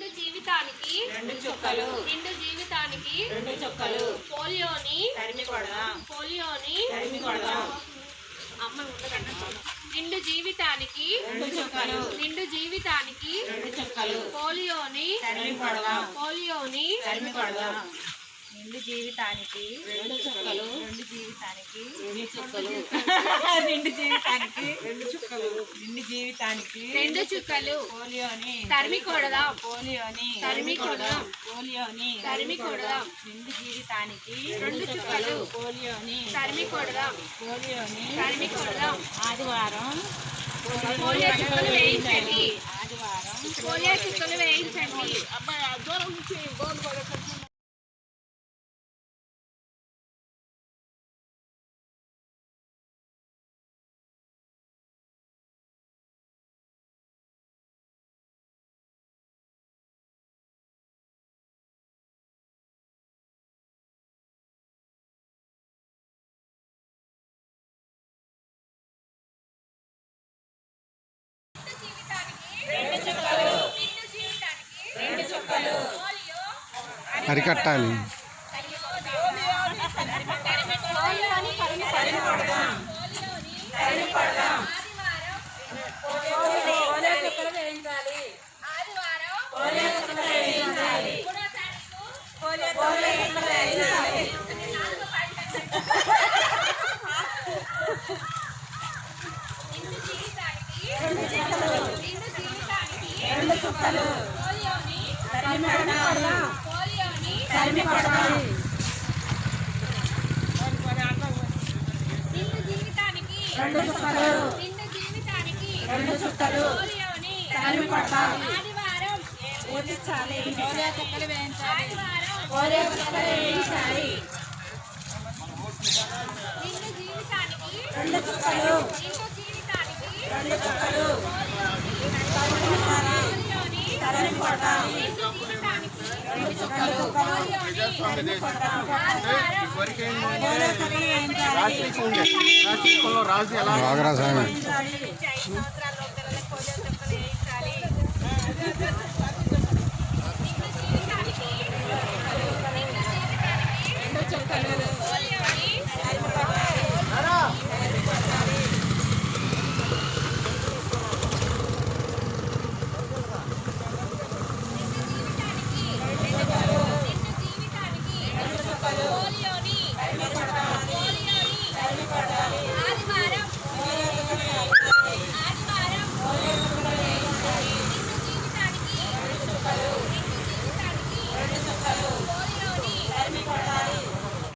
నిండు జీవితానికి రెండు చుక్కలు. నిండు జీవితానికి రెండు చుక్కలు. పోలియోని తరిమి కొడదాం. పోలియోని తరిమి కొడదాం. అమ్మ ఉండదండి. నిండు జీవితానికి రెండు చుక్కలు. నిండు జీవితానికి రెండు చుక్కలు. పోలియోని తరిమి కొడదాం. పోలియోని తరిమి కొడదాం. నిండు జీవితానికి రెండు చుక్కలు. రెండు జీవితానికి రెండు చుక్కలు. నిండు జీవితానికి రెండు చుక్కలు. నిండు జీవితానికి రెండు చుక్కలు పోలియోని తరిమి కొడదాం. పోలియోని తరిమి కొడదాం. పోలియోని తరిమి కొడదాం. నిండు జీవితానికి రెండు చుక్కలు పోలియోని తరిమి కొడదాం. పోలియోని తరిమి కొడదాం. ఆదివారం పోలియో చుక్కలు వేయించండి. ఆదివారం పోలియో చుక్కలు వేయించండి. అరికట్టాలి. నిండు జీవితానికి రెండు చుక్కలు. పోలియోని తరిమి కొడదాం. ఆదివారం పోలించాలి. పోలియో చుక్కలు వేయించాలి. ఆదివారం పోలియో చుక్కలు వేయించాలి. నిండు జీవితానికి రెండు చుక్కలు. నిండు జీవితానికి రెండు చుక్కలు. పోలియోని తరిమి కొడదాం. నిండు జీవితానికి రెండు చుక్కలు. తరిమి కొడదాం. పోలియో చుక్కలు వేయించాలి. రాగరాజామి వేయించాలి. 5 సంవత్సరాల పిల్లలకు పోలియో చుక్కలు వేయించాలి. నిండు జీవితానికి రెండు చుక్కలు. పోలియోని